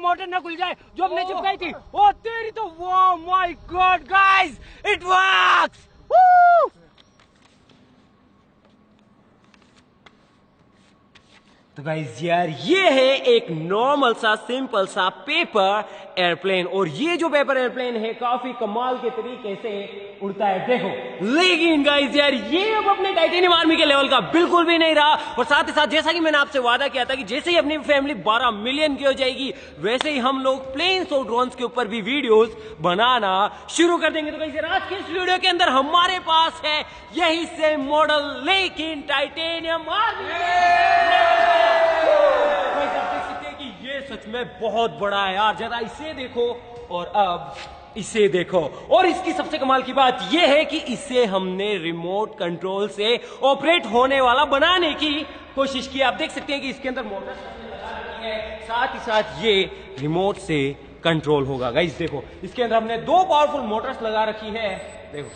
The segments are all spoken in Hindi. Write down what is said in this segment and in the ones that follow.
मोटर ना खुल जाए जो हमने चिपकाई थी। ओ तेरी तो, वाह my God guys, it works. तो गाइस यार, ये है एक नॉर्मल सा सिंपल सा पेपर एयरप्लेन, और ये जो पेपर एयरप्लेन है काफी कमाल के तरीके से उड़ता है, देखो। लेकिन गाइस यार, ये अब अपने टाइटेनियम आर्मी के लेवल का बिल्कुल भी नहीं रहा। और साथ ही साथ जैसा कि मैंने आपसे वादा किया था कि जैसे ही अपनी फैमिली 12 मिलियन की हो जाएगी, वैसे ही हम लोग प्लेन्स और ड्रोन्स के ऊपर भी वीडियोस बनाना शुरू कर देंगे। तो गाइस यार, आज के इस वीडियो के अंदर हमारे पास है यही सेम मॉडल, लेकिन टाइटेनियम आर्मी। ये सच में बहुत बड़ा है यार, जरा इसे देखो और अब इसे देखो। और इसकी सबसे कमाल की बात यह है कि इसे हमने रिमोट कंट्रोल से ऑपरेट होने वाला बनाने की कोशिश की। आप देख सकते हैं कि इसके अंदर मोटर है, साथ ही साथ ये रिमोट से कंट्रोल होगा। गाइस देखो, इसके अंदर हमने 2 पावरफुल मोटर्स लगा रखी है, देखो।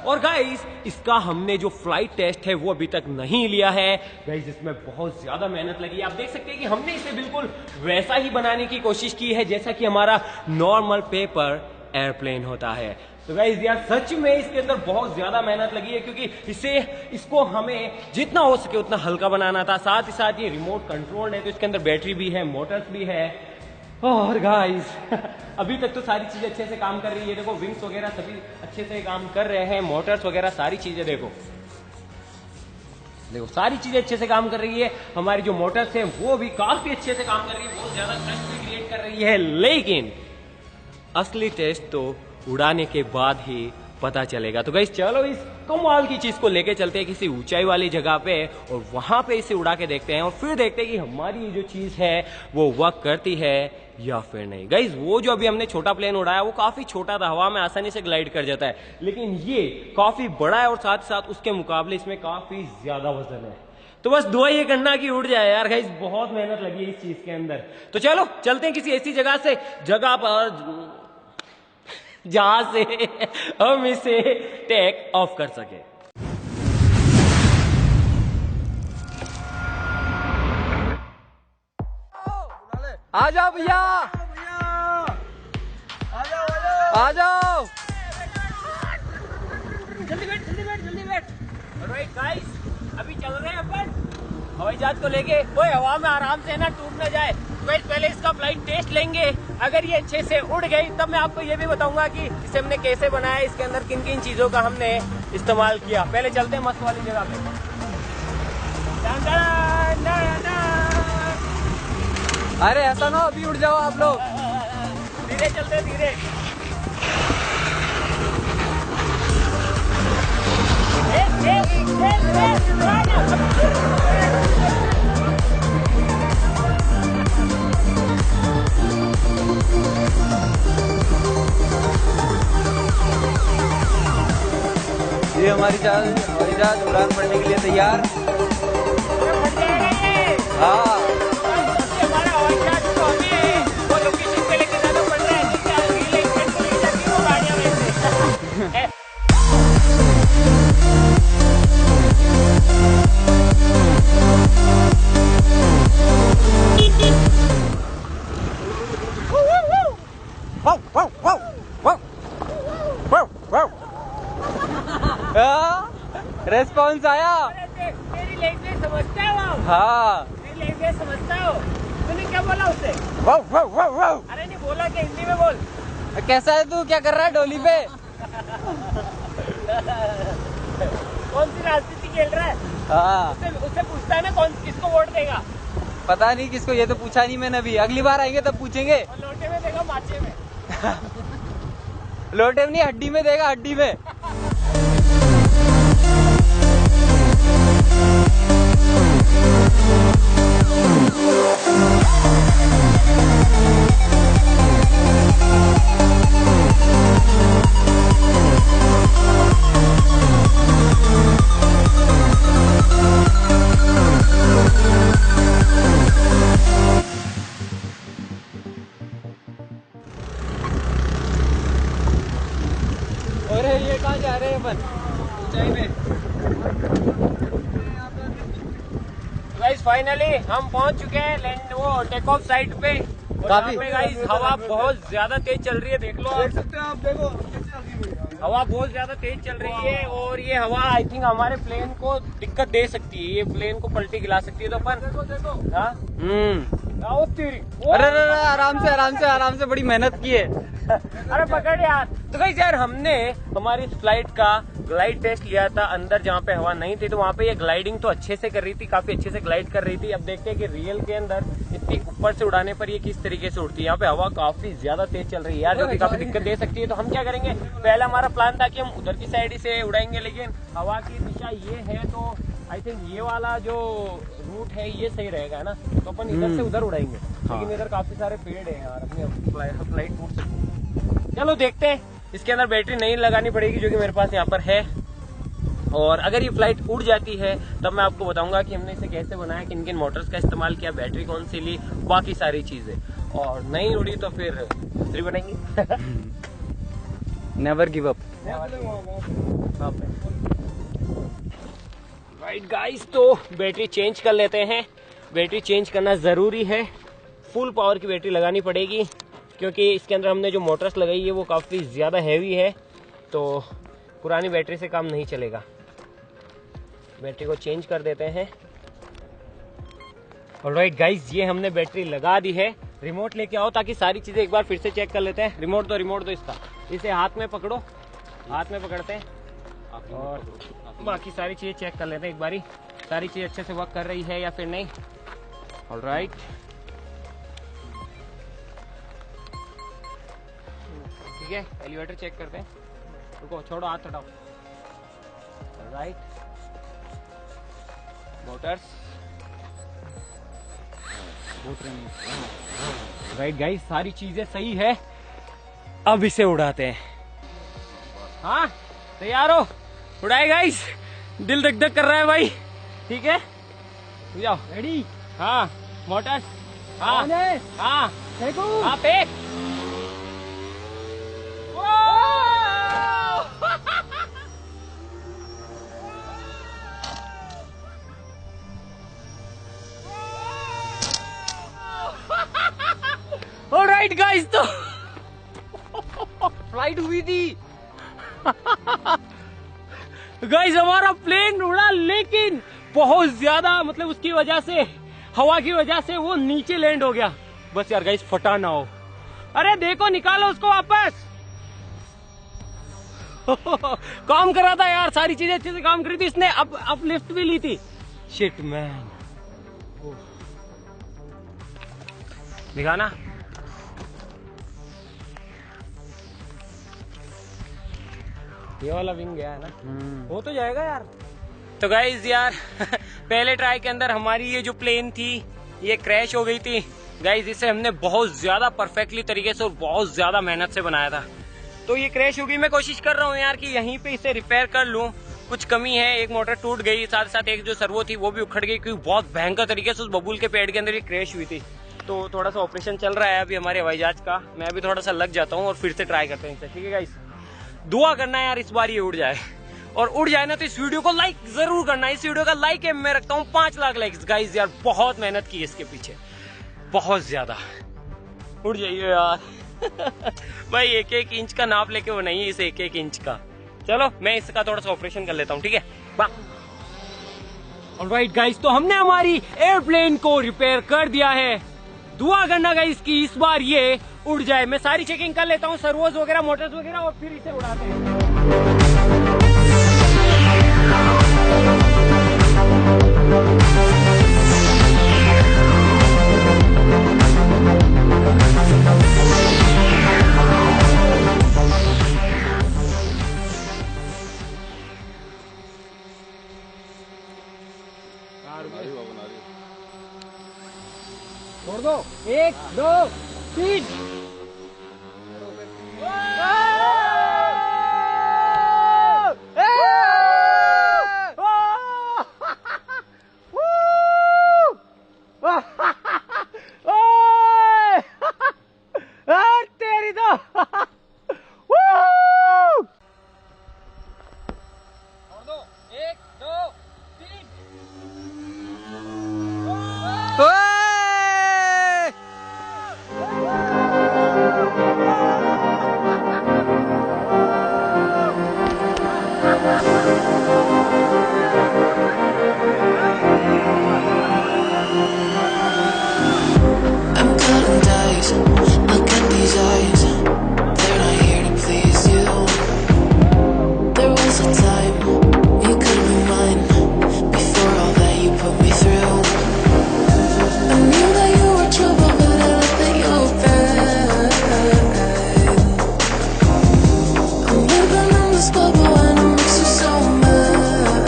और गाइस, इसका हमने जो फ्लाइट टेस्ट है वो अभी तक नहीं लिया है। गाइस, इसमें बहुत ज्यादा मेहनत लगी है। आप देख सकते हैं कि हमने इसे बिल्कुल वैसा ही बनाने की कोशिश की है जैसा कि हमारा नॉर्मल पेपर एयरप्लेन होता है। तो गाइस यार, सच में इसके अंदर बहुत ज्यादा मेहनत लगी है, क्योंकि इसको हमें जितना हो सके उतना हल्का बनाना था। साथ ही साथ ये रिमोट कंट्रोल है, तो इसके अंदर बैटरी भी है, मोटर्स भी है। और गाइस, अभी तक तो सारी चीजें अच्छे से काम कर रही है। देखो, विंग्स वगैरह सभी अच्छे से काम कर रहे हैं, मोटर्स वगैरह सारी चीजें देखो सारी चीजें अच्छे से काम कर रही है। हमारी जो मोटर्स हैं वो भी काफी अच्छे से काम कर रही है, बहुत ज्यादा थ्रस्ट भी क्रिएट कर रही है। लेकिन असली टेस्ट तो उड़ाने के बाद ही पता चलेगा। तो गाइस, चलो इस कमाल की चीज को लेके चलते हैं किसी ऊंचाई वाली जगह पे, और वहां पे इसे उड़ा के देखते हैं, और फिर देखते हैं कि हमारी जो चीज है वो वर्क करती है या फिर नहीं। गाइस, वो जो अभी हमने छोटा प्लेन उड़ाया वो काफी छोटा था, हवा में आसानी से ग्लाइड कर जाता है, लेकिन ये काफी बड़ा है और साथ ही साथ उसके मुकाबले इसमें काफी ज्यादा वजन है। तो बस दुआ ये करना कि उड़ जाए यार। गाइस, बहुत मेहनत लगी है इस चीज के अंदर। तो चलो चलते हैं किसी ऐसी जगह पर जहां से हम इसे टेक ऑफ कर सके। आ जाओ भैया, आ जाओ। जल्दी बैठ। ऑलराइट गाइस, अभी चल रहे हैं अपन हवाई जहाज को लेके। कोई हवा में आराम से ना टूट ना जाए। पहले इसका फ्लाइट टेस्ट लेंगे, अगर ये अच्छे से उड़ गई तब मैं आपको ये भी बताऊंगा कि इसे हमने कैसे बनाया, इसके अंदर किन किन चीजों का हमने इस्तेमाल किया। पहले चलते हैं मस्त वाली जगह पे। अरे ऐसा ना, अभी उड़ जाओ आप लोग। धीरे चलते, धीरे। ये हमारी जहाज उड़ान पड़ने के लिए तैयार। हाँ, हमारा हवाई जहाज तो हमें वो लोकेशन पे लेके जाना पड़ रहा है, वो गाड़ियां में से। रेस्पॉन्स आया। तेरी लैंग्वेज समझता हो? हाँ, तेरी लैंग्वेज समझता हो? तूने क्या बोला उससे? अरे नहीं बोला, क्या हिंदी में बोल। कैसा है तू, क्या कर रहा है डोली पे? कौन सी राजनीति खेल रहा है? हाँ, उससे पूछता है ना कौन किसको वोट देगा। पता नहीं किसको, ये तो पूछा नहीं मैंने अभी। अगली बार आएंगे तब पूछेंगे। और लोटे में देगा, माचे में। लोटे में नहीं, हड्डी में देगा, हड्डी में। अरे ये कहाँ जा रहे हैं अपन? ऊंचाई में। गाइस फाइनली हम पहुंच चुके हैं लैंड वो टेक ऑफ साइट पे। काफी गाइस हवा बहुत ज्यादा तेज चल रही है, देख लो आप। देख सकते हो आप, देखो हवा बहुत ज्यादा तेज चल रही है और ये हवा आई थिंक हमारे प्लेन को दिक्कत दे सकती है, ये प्लेन को पलटी गिरा सकती है। तो अपन देखो हाँ अरे आराम से बड़ी मेहनत की है। अरे पकड़ यार। तो गाइस यार हमने हमारी फ्लाइट का ग्लाइड टेस्ट लिया था अंदर जहाँ पे हवा नहीं थी, तो वहाँ पे ये ग्लाइडिंग तो अच्छे से कर रही थी, काफी अच्छे से ग्लाइड कर रही थी। अब देखते हैं कि रियल के अंदर इतनी ऊपर से उड़ाने पर ये किस तरीके से उड़ती है। यहाँ पे हवा काफी ज्यादा तेज चल रही है यार, जो कि काफी दिक्कत दे सकती है। तो हम क्या करेंगे, पहले हमारा प्लान था कि हम उधर की साइड से उड़ाएंगे, लेकिन हवा की दिशा ये है तो आई थिंक ये वाला जो रूट है ये सही रहेगा, है ना। तो अपन इधर से उधर उड़ाएंगे, लेकिन इधर काफी सारे पेड़ है यार, अपनी फ्लाइट टूट सकती है। चलो देखते हैं। इसके अंदर बैटरी नहीं लगानी पड़ेगी जो कि मेरे पास यहाँ पर है, और अगर ये फ्लाइट उड़ जाती है तब मैं आपको बताऊंगा कि हमने इसे कैसे बनाया, किन किन मोटर्स का इस्तेमाल किया, बैटरी कौन सी ली, बाकी सारी चीजें। और नहीं उड़ी तो फिर दूसरी बनाएंगे। Never give up. Right guys, तो बैटरी चेंज कर लेते हैं। बैटरी चेंज करना ज़रूरी है, फुल पावर की बैटरी लगानी पड़ेगी, क्योंकि इसके अंदर हमने जो मोटर्स लगाई है वो काफ़ी ज़्यादा हैवी है, तो पुरानी बैटरी से काम नहीं चलेगा। बैटरी को चेंज कर देते हैं। ऑलराइट गाइस, ये हमने बैटरी लगा दी है। रिमोट लेके आओ ताकि सारी चीज़ें एक बार फिर से चेक कर लेते हैं। रिमोट दो इसका, इसे हाथ में पकड़ो, हाथ में पकड़ते हैं और बाकी सारी चीजें चेक कर लेते हैं एक बारी, सारी चीजें अच्छे से वर्क कर रही है या फिर नहीं। ऑलराइट, ठीक है, एलिवेटर चेक करते हैं। रुको, छोड़ो, हाथ हटाओ। ऑलराइट, मोटर्स, राइट गाइस, सारी चीजें सही है। अब इसे उड़ाते हैं। हाँ, तैयार हो? उड़ाए गाइस, दिल धक धक कर रहा है भाई। ठीक है, जाओ। रेडी? हाँ, मोटर्स, हाँ हाँ हाँ, पे ऑलराइट गाइस, तो फ्लाइट हुई थी गाइस, हमारा प्लेन उड़ा, लेकिन बहुत ज्यादा मतलब उसकी वजह से, हवा की वजह से वो नीचे लैंड हो गया। बस यार गाइस, फटा ना हो। अरे देखो, निकालो उसको वापस। काम कर रहा था यार, सारी चीजें अच्छे से काम करी थी इसने, अब लिफ्ट भी ली थी। शिट मैन, दिखाना। ये वाला विंग गया है ना, हो तो जाएगा यार। तो गाइज यार पहले ट्राई के अंदर हमारी ये जो प्लेन थी ये क्रैश हो गई थी गाइज। इसे हमने बहुत ज्यादा परफेक्टली तरीके से और बहुत ज्यादा मेहनत से बनाया था, तो ये क्रैश हो गई। मैं कोशिश कर रहा हूँ यार कि यहीं पे इसे रिपेयर कर लूँ। कुछ कमी है, एक मोटर टूट गई, साथ साथ एक जो सर्वो थी वो भी उखड़ गई, क्योंकि बहुत भयंकर तरीके से उस बबूल के पेड़ के अंदर ये क्रैश हुई थी। तो थोड़ा सा ऑपरेशन चल रहा है अभी हमारे हवाई जहाज का। मैं अभी थोड़ा सा लग जाता हूँ और फिर से ट्राई करते हैं इसे, ठीक है गाइस। दुआ करना है यार इस बार ये उड़ जाए, और उड़ जाए ना तो इस वीडियो को लाइक जरूर करना। इस वीडियो का लाइक है, मैं रखता हूँ 5 लाख लाइक्स गाइस। यार बहुत मेहनत की है इसके पीछे, बहुत ज्यादा। उड़ जाइए यार भाई, 1-1 इंच का नाप लेके वो नहीं है, इस 1-1 इंच का। चलो मैं इसका थोड़ा सा ऑपरेशन कर लेता हूँ, ठीक है। ऑलराइट गाइस, तो हमने हमारी एयरप्लेन को रिपेयर कर दिया है। दुआ करना गाइस कि इस बार ये उड़ जाए। मैं सारी चेकिंग कर लेता हूँ, सर्वोस वगैरह, मोटर्स वगैरह, और फिर इसे उड़ाते हैं। छोड़ दो, 1 2 3। तेरी तो छोड़ दो, 1 2 3। time. You could be mine before all that you put me through. I knew that you were trouble, but I like that you were bad. I'm living in this bubble and it makes you so mad.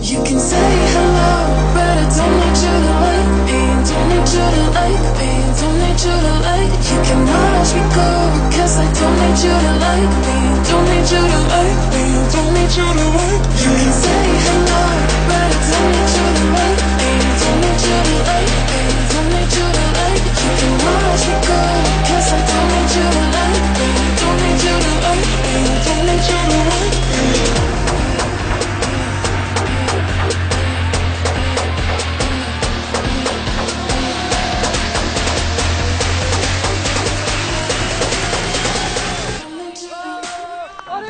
You can say hello, but I don't need you to like me. Don't need you to like me. Don't need you to like. You can watch me go, 'cause I don't need you to like me. Don't need you to like me. Don't need you to like me. You can say hello, but I don't need you to like me. Don't need you to like me. Don't need you to like. You can watch me go, 'cause I don't need you to like me. Don't need you to like me. Don't need you to like me.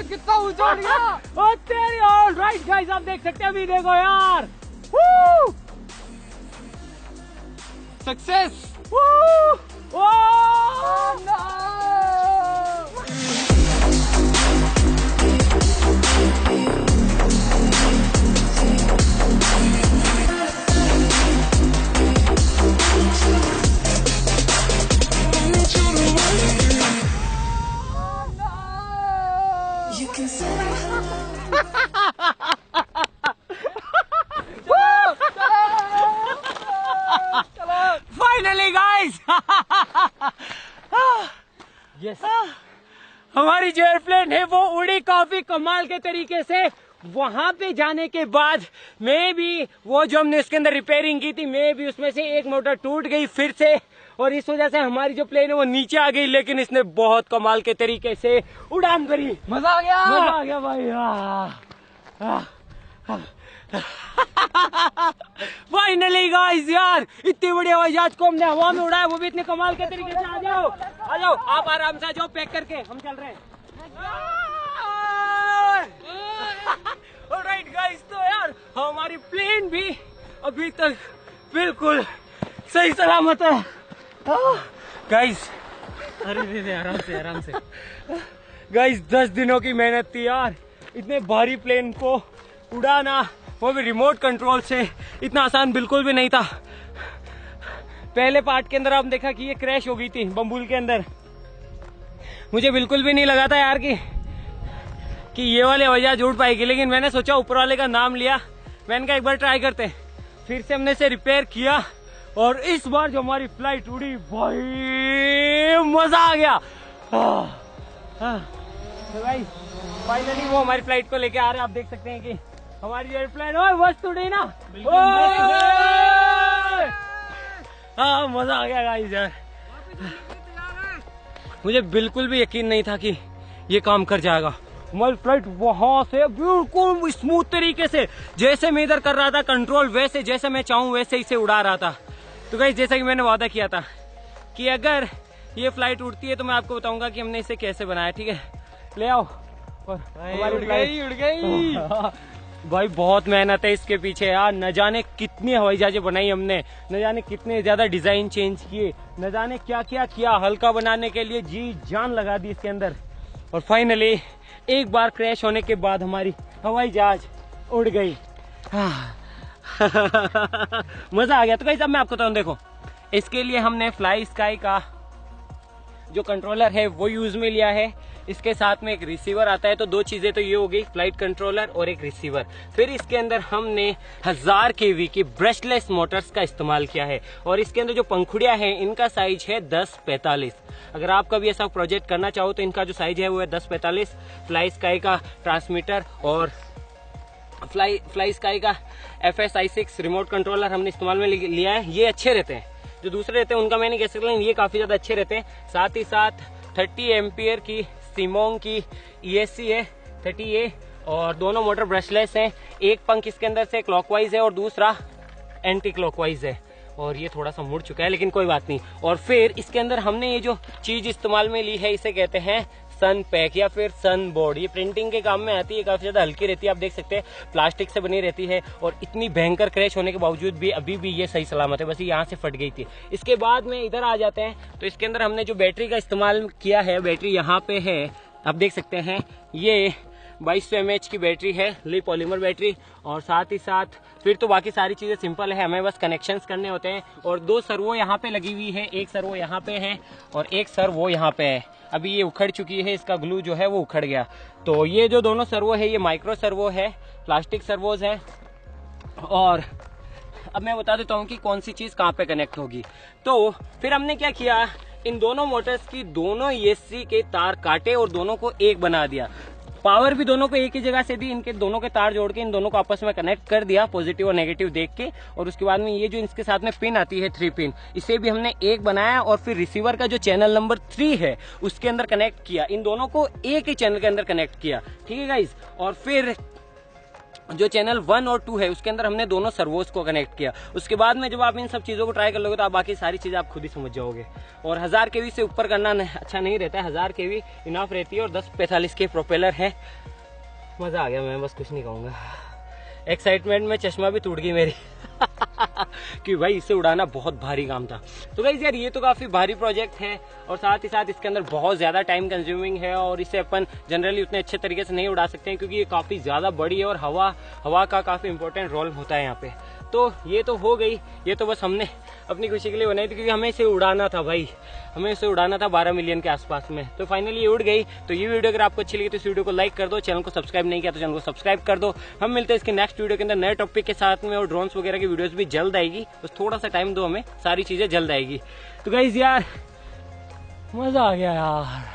कितना ऊंचा उड़ गया। ओ तेरी ऑलराइट गाइस, आप देख सकते हैं, अभी देखो यार, success. You can say finally guys, yes, हमारी जो एयरप्लेन है वो उड़ी काफी कमाल के तरीके से। वहां पे जाने के बाद मैं भी, वो जो हमने उसके अंदर रिपेयरिंग की थी, मैं भी उसमें से एक मोटर टूट गई फिर से, और इस वजह से हमारी जो प्लेन है वो नीचे आ गई। लेकिन इसने बहुत कमाल के तरीके से उड़ान भरी। मजा आ गया, मजा आ गया भाई। फाइनली गाइस यार, इतनी बड़ी हवाई जहाज को हमने हवा में उड़ाया, वो भी इतने कमाल के तरीके से। आ जाओ आ जाओ, आप आराम से आ जाओ, पैक करके हम चल रहे हैं। ऑलराइट गाइस, तो यार हमारी प्लेन भी अभी तक बिल्कुल सही सलामत है गाइस। अरे आराम से आराम से गाइस, 10 दिनों की मेहनत थी यार, इतने भारी प्लेन को उड़ाना, वो भी रिमोट कंट्रोल से, इतना आसान बिल्कुल भी नहीं था। पहले पार्ट के अंदर आपने देखा कि ये क्रैश हो गई थी बम्बुल के अंदर। मुझे बिल्कुल भी नहीं लगा था यार कि ये वाली हवाई जहाज उड़ पाएगी, लेकिन मैंने सोचा, ऊपर वाले का नाम लिया, मैंने कहा एक बार ट्राई करते हैं। फिर से हमने इसे रिपेयर किया, और इस बार जो हमारी फ्लाइट उड़ी भाई, मजा आ गया। तो भाई फाइनली वो हमारी फ्लाइट को लेके आ रहे हैं। आप देख सकते हैं कि हमारी जो एयरप्लेन मस्त उड़ी ना। हाँ, मजा आ गया गाइस यार। मुझे बिल्कुल भी यकीन नहीं था कि ये काम कर जाएगा। हमारी फ्लाइट वहां से बिल्कुल स्मूथ तरीके से, जैसे मैं इधर कर रहा था कंट्रोल, वैसे जैसे मैं चाहूं वैसे इसे उड़ा रहा था। तो गाइस, जैसा कि मैंने वादा किया था कि अगर ये फ्लाइट उड़ती है तो मैं आपको बताऊंगा कि हमने इसे कैसे बनाया। ठीक है, ले आओ। और हमारी उड़ गई भाई, बहुत मेहनत है इसके पीछे यार। न जाने कितनी हवाई जहाजें बनाई हमने, न जाने कितने ज्यादा डिजाइन चेंज किए, न जाने क्या क्या किया, हल्का बनाने के लिए जी जान लगा दी इसके अंदर। और फाइनली एक बार क्रैश होने के बाद हमारी हवाई जहाज उड़ गई। मजा आ गया। तो गाइस, अब मैं आपको बताऊं, देखो, इसके लिए हमने फ्लाई स्काई का जो कंट्रोलर है वो यूज में लिया है। इसके साथ में एक रिसीवर आता है। तो दो चीजें तो ये हो गई, फ्लाइट कंट्रोलर और एक रिसीवर। फिर इसके अंदर हमने 1000 kV की ब्रशलेस मोटर्स का इस्तेमाल किया है। और इसके अंदर जो पंखुड़ियां हैं, इनका साइज है 1045। अगर आप कभी ऐसा प्रोजेक्ट करना चाहो तो इनका जो साइज है वो है 1045। फ्लाई स्काई का ट्रांसमीटर और फ्लाई स्काई का FSI6 रिमोट कंट्रोलर हमने इस्तेमाल में लिया है। ये अच्छे रहते हैं, जो दूसरे रहते हैं उनका मैं नहीं कह सकता, लेकिन ये काफी ज्यादा अच्छे रहते हैं। साथ ही साथ 30 एम्पियर की सिमोंग की ESC है 30A, और दोनों मोटर ब्रशलेस हैं। एक पंख इसके अंदर से क्लॉकवाइज है और दूसरा एंटी क्लॉकवाइज है, और ये थोड़ा सा मुड़ चुका है, लेकिन कोई बात नहीं। और फिर इसके अंदर हमने ये जो चीज इस्तेमाल में ली है, इसे कहते हैं सन पैक या फिर सन बोर्ड। ये प्रिंटिंग के काम में आती है, काफी ज्यादा हल्की रहती है, आप देख सकते हैं, प्लास्टिक से बनी रहती है। और इतनी भयंकर क्रैश होने के बावजूद भी अभी भी ये सही सलामत है, बस ये यहाँ से फट गई थी। इसके बाद में इधर आ जाते हैं, तो इसके अंदर हमने जो बैटरी का इस्तेमाल किया है, बैटरी यहाँ पे है, आप देख सकते हैं, ये 2200 mAh की बैटरी है, ली पॉलीमर बैटरी। और साथ ही साथ फिर तो बाकी सारी चीज़ें सिंपल है, हमें बस कनेक्शंस करने होते हैं। और 2 सर्वो यहाँ पे लगी हुई है, एक सर्वो यहाँ पे है और एक सर्वो यहाँ पे है। अभी ये उखड़ चुकी है, इसका ग्लू जो है वो उखड़ गया। तो ये जो दोनों सर्वो है ये माइक्रो सर्वो है, प्लास्टिक सर्वोज है। और अब मैं बता देता हूँ कि कौन सी चीज़ कहाँ पे कनेक्ट होगी। तो फिर हमने क्या किया, इन दोनों मोटर्स की दोनों ESC के तार काटे और दोनों को एक बना दिया। पावर भी दोनों को एक ही जगह से दी, इनके दोनों के तार जोड़ के इन दोनों को आपस में कनेक्ट कर दिया, पॉजिटिव और नेगेटिव देख के। और उसके बाद में ये जो इसके साथ में पिन आती है 3 पिन, इसे भी हमने एक बनाया और फिर रिसीवर का जो चैनल नंबर 3 है उसके अंदर कनेक्ट किया, इन दोनों को एक ही चैनल के अंदर कनेक्ट किया। ठीक है गाइज। और फिर जो चैनल 1 और 2 है उसके अंदर हमने दोनों सर्वोस को कनेक्ट किया। उसके बाद में जब आप इन सब चीज़ों को ट्राई कर लोगे तो आप बाकी सारी चीज़ें आप खुद ही समझ जाओगे। और 1000 kV से ऊपर करना अच्छा नहीं रहता है, 1000 kV इनफ रहती है। और 1045 के प्रोपेलर है। मज़ा आ गया, मैं बस कुछ नहीं कहूँगा। एक्साइटमेंट में चश्मा भी टूट गई मेरी कि भाई इसे उड़ाना बहुत भारी काम था। तो गाइस यार ये तो काफ़ी भारी प्रोजेक्ट है और साथ ही साथ इसके अंदर बहुत ज़्यादा टाइम कंज्यूमिंग है और इसे अपन जनरली उतने अच्छे तरीके से नहीं उड़ा सकते हैं क्योंकि ये काफ़ी ज़्यादा बड़ी है और हवा का काफ़ी इंपॉर्टेंट रोल होता है यहाँ पे। तो ये तो हो गई, ये तो बस हमने अपनी खुशी के लिए बनाई थी क्योंकि हमें इसे उड़ाना था भाई, हमें इसे उड़ाना था 12 मिलियन के आसपास में। तो फाइनली ये उड़ गई। तो ये वीडियो अगर आपको अच्छी लगी तो इस वीडियो को लाइक कर दो, चैनल को सब्सक्राइब नहीं किया तो चैनल को सब्सक्राइब कर दो। हम मिलते हैं इसके नेक्स्ट वीडियो के अंदर नए टॉपिक के साथ में और ड्रोन्स वगैरह की वीडियोस भी जल्द आएगी, बस थोड़ा सा टाइम दो हमें, सारी चीज़ें जल्द आएगी। तो गाइज यार मज़ा आ गया यार।